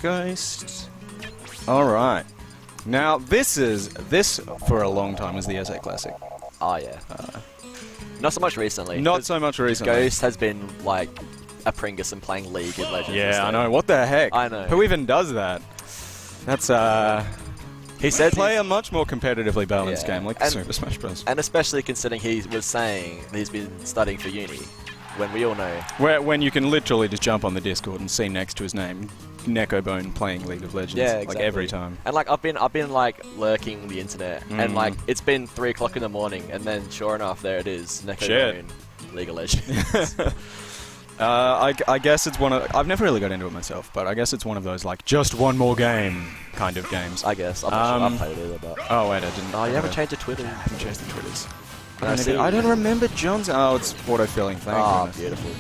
Ghost. Alright. Now, this for a long time was the SA Classic. Oh, yeah. Not so much recently. Not so much recently. Ghost has been, like, a Pringus and playing League of Legends. Yeah, instead. I know. What the heck? I know. Who even does that? That's, He said play a much more competitively balanced Yeah. game, like And- Super Smash Bros. And especially considering he was saying he's been studying for uni, when we all know. When you can literally just jump on the Discord and see next to his name, Necobone playing League of Legends. Yeah, Like exactly. every time. And like I've been like lurking the internet, and like it's been 3 o'clock in the morning, and then sure enough, there it is, Necobone, League of Legends. I guess it's one of... I've never really got into it myself, but I guess it's one of those, like, just one more game kind of games. I guess. I'm not sure I've played it either, but... Oh, wait, I didn't... Oh, you haven't changed your Twitter? I haven't changed the Twitters. I I don't remember John's... Oh, it's auto-filling. Thank Oh, goodness. beautiful.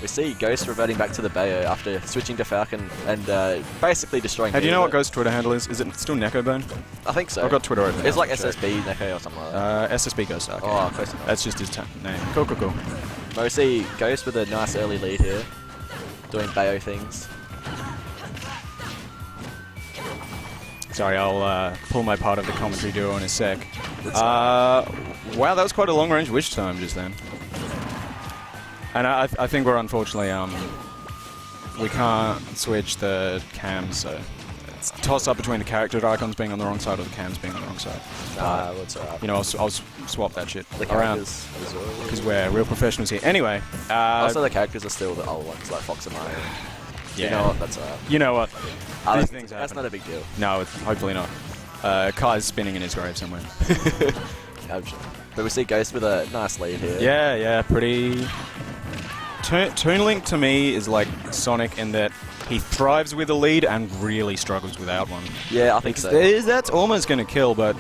We see Ghost reverting back to the Bayo after switching to Falcon and basically destroying... Hey, do you know what Ghost's Twitter handle is? Is it still Necobone? I think so. I've got Twitter open. It's like SSB Neko or something like that. SSB Ghost. Okay. Oh, close enough. That's just his name. Cool, cool, cool. But we see Ghost with a nice early lead here, doing Bayo things. Sorry, I'll pull my part of the commentary duo in a sec. Wow, that was quite a long-range witch time just then. And I think we're unfortunately, we can't switch the cams, so it's toss up between the character icons being on the wrong side or the cams being on the wrong side. What's alright. You know, I'll swap that shit The around characters as well. because we're real professionals here. Anyway, Also, the characters are still the old ones, like Fox and Mario. yeah. You know what? That's alright. You know what? These things That's happen. not a big deal. No, it's hopefully not. Kai's spinning in his grave somewhere. But we see Ghost with a nice lead here. Yeah, pretty... Toon Link to me is like Sonic in that he thrives with a lead and really struggles without one. Yeah, I think so. That's almost going to kill, but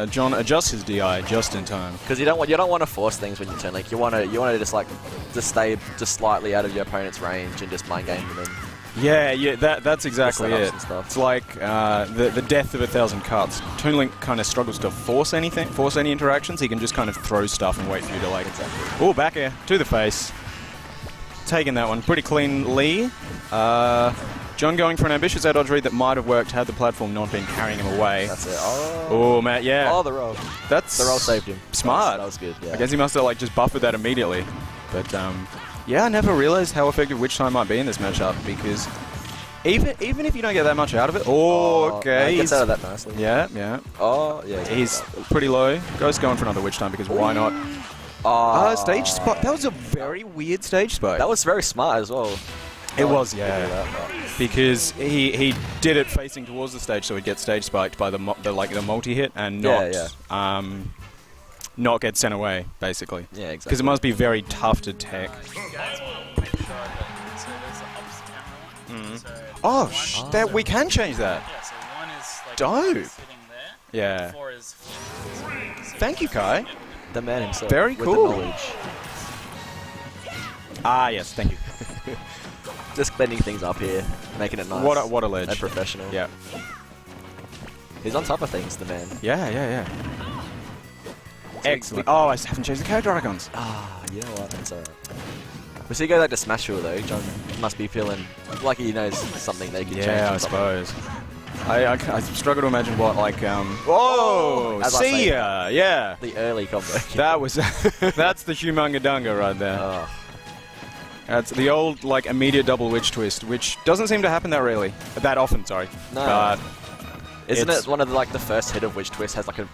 John adjusts his DI just in time. Because you don't want to force things when you turn Link. You want to just stay just slightly out of your opponent's range and just mind game them. Yeah, that's exactly setups it. and stuff. It's like the death of 1,000 cuts. Toon Link kind of struggles to force any interactions. He can just kind of throw stuff and wait for you to like... Exactly. Oh, back air to the face. Taking that one pretty cleanly. John going for an ambitious air dodge read that might have worked had the platform not been carrying him away. That's it. Oh, Matt, yeah. Oh, the roll. The roll saved him. Smart. That was good, yeah. I guess he must have like just buffered that immediately. But yeah, I never realized how effective Witch Time might be in this matchup because even if you don't get that much out of it, okay. He gets out of that nicely. Yeah. Oh, yeah. He's pretty low. Ghost going for another Witch Time because why not? Stage spike. That was a very weird stage spike. That was very smart as well. It was, yeah. Because he did it facing towards the stage, so he'd get stage spiked by the multi-hit and not get sent away, basically. Yeah, exactly. Because it must be very tough to tech. That we can change that. Yeah, so one is like Dope. sitting there. Yeah. Four is Thank you, Kai. The man himself. Very with cool. The knowledge. Yes, thank you. Just blending things up here, making it nice. What a ledge. And professional. Yeah. He's on top of things, the man. Yeah. Excellent. Oh, I haven't changed the character icons. You know what? That's alright. We see go like to Smash Wheel though. John must be feeling like he knows something they can change. Yeah, I suppose. I struggle to imagine what, like, whoa! As I See say, ya! Yeah! The early combo. That was... that's the Humunga Dunga right there. Oh. That's the old, like, immediate double witch twist, which doesn't seem to happen that often, sorry. No. But Isn't it one of the first hit of Witch Twist has like a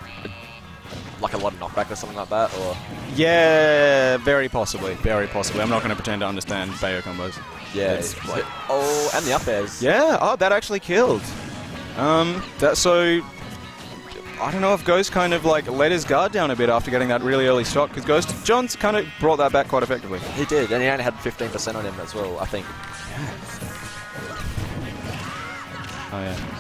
lot of knockback or something like that, or? Yeah, very possibly. I'm not going to pretend to understand Bayo combos. Yeah. It's like, and the up airs. yeah, that actually killed. So I don't know if Ghost kind of like let his guard down a bit after getting that really early stock, because John's kind of brought that back quite effectively. He did, and he only had 15% on him as well, I think. Oh yeah.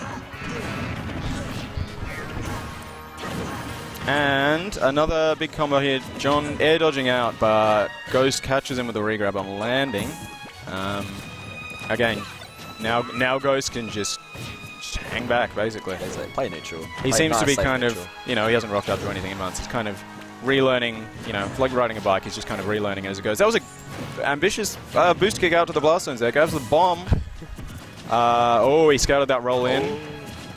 And another big combo here. John air dodging out, but Ghost catches him with a regrab on landing. Again, now Ghost can just hang back, basically. Play neutral. He seems to be kind of, he hasn't rocked up to anything in months. He's kind of relearning, like riding a bike, he's just kind of relearning as it goes. That was a ambitious boost kick out to the blast zones there. Goes the bomb. Oh, he scouted that roll in.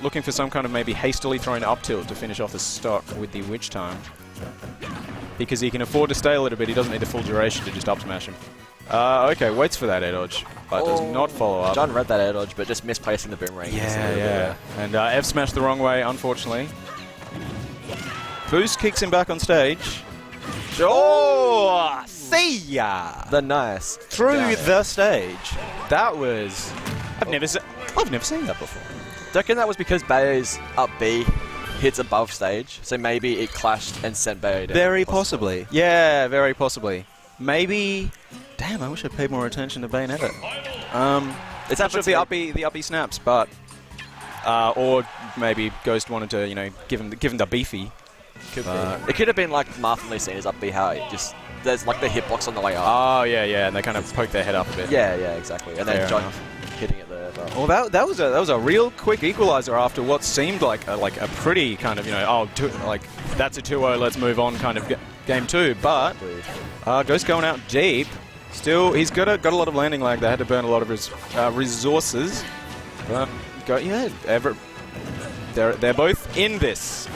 Looking for some kind of maybe hastily thrown up tilt to finish off the stock with the witch time. Because he can afford to stay a little bit, he doesn't need the full duration to just up smash him. Okay, waits for that air dodge, but does not follow up. John read that air dodge, but just misplacing the boomerang. Yeah. And F smashed the wrong way, unfortunately. Boost kicks him back on stage. Oh, see ya! The nice. Through the stage. That was... I've never seen that before. Do you reckon that was because Bayo's up B hits above stage, so maybe it clashed and sent Bayo down? Very possibly. Yeah, very possibly. Maybe... Damn, I wish I paid more attention to Bayonetta. It's actually the uppy snaps, but... or maybe Ghost wanted to, you know, give him the beefy. It could have been like Martha seen as up B, how it just... There's like the hitbox on the way up. Oh, yeah, and they kind of poke their head up a bit. Yeah, exactly. And then John hitting it there. Well, that was a real quick equalizer after what seemed like a pretty kind of, you know, that's a 2-0, let's move on kind of game 2. But Ghost going out deep. Still, he's got a lot of landing lag. They had to burn a lot of his resources. But they're both in this.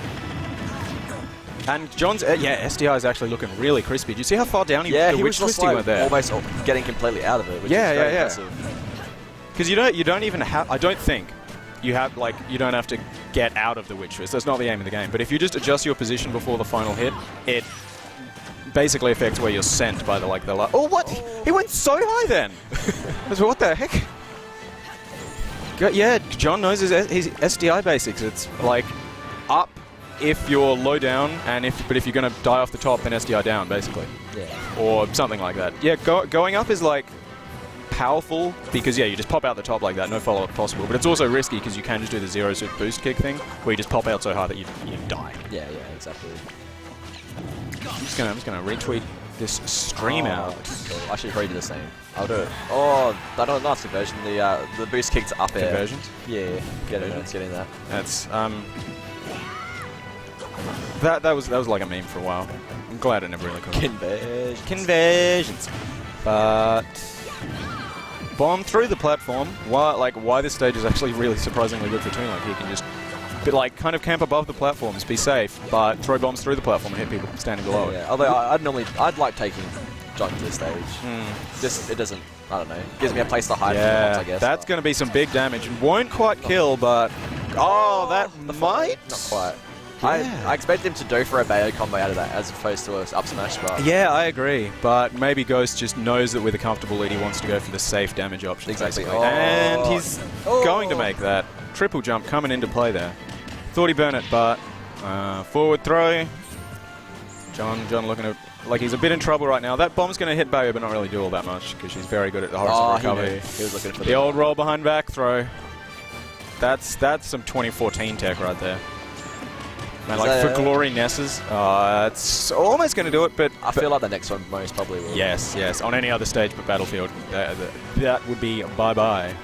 And John's SDI is actually looking really crispy. Do you see how far down he was just like went there? Almost getting completely out of it. Which is very impressive. Because you don't even have. I don't think you have you don't have to get out of the witch twist. That's not the aim of the game. But if you just adjust your position before the final hit, it basically affects where you're sent by the Oh, what? He went so high then. What the heck? Yeah, John knows his SDI basics. It's like up if you're low down, but if you're gonna die off the top, then SDI down basically. Yeah. Or something like that. Yeah, going up is like powerful because you just pop out the top like that, no follow-up possible. But it's also risky because you can just do the zero suit boost kick thing where you just pop out so hard that you die. Yeah, exactly. I'm just gonna retweet this stream out. Cool. I should probably do the same. I'll do it. Oh, nice conversion. The boost kick to up air. Conversions? Yeah, getting that. That's that was like a meme for a while. I'm glad it never really caught. Conversions. But bomb through the platform. Why this stage is actually really surprisingly good for Toon. Like he can just kind of camp above the platforms, be safe, but throw bombs through the platform and hit people standing below it. Yeah. Although I'd like taking John to the stage. Just it doesn't. I don't know. Gives me a place to hide. Yeah, from the bombs, I guess. That's going to be some big damage. Won't quite kill, but that might. Not quite. Yeah. I expect him to do for a Bayo combo out of that as opposed to an up smash bar. Yeah, I agree. But maybe Ghost just knows that with a comfortable lead he wants to go for the safe damage option. Exactly. And he's going to make that. Triple jump coming into play there. Thought he burned it, but forward throw. John looking at he's a bit in trouble right now. That bomb's going to hit Bayo but not really do all that much because she's very good at the horizontal recovery. He was looking for the old roll behind back throw. That's some 2014 tech right there. Man, for glory Nesses, it's almost going to do it, but... I feel like the next one most probably will. Yes. On any other stage but Battlefield, that would be bye-bye.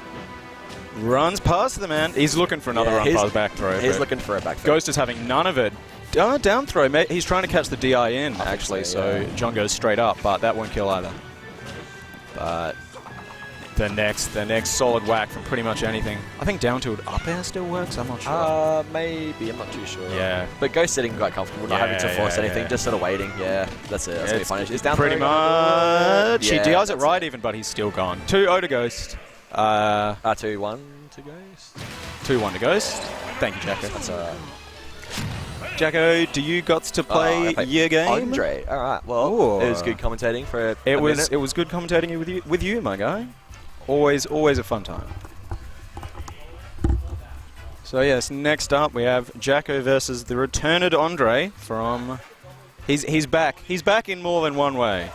Runs past the man. He's looking for another run past back throw. He's looking for a back throw. Ghost is having none of it. Down throw. He's trying to catch the DI in, actually, so John goes straight up, but that won't kill either. But... The next solid whack from pretty much anything. I think down tilt up air still works. I'm not sure. Maybe. I'm not too sure. Yeah. But Ghost sitting quite comfortable, not having to force anything, just sort of waiting. Yeah, that's it. That's going to be fun. He's down pretty much. He DIs it right even, but he's still gone. 2-0 to Ghost. 2-1 to Ghost. 2-1 to Ghost. Thank you, Jacko. That's alright. Jacko, do you got to play your game? Andre. Alright. Well, it was good commentating for a minute. It was good commentating with you, my guy. Always a fun time. So yes, next up we have Jacko versus the returned Andre from... He's back. He's back in more than one way.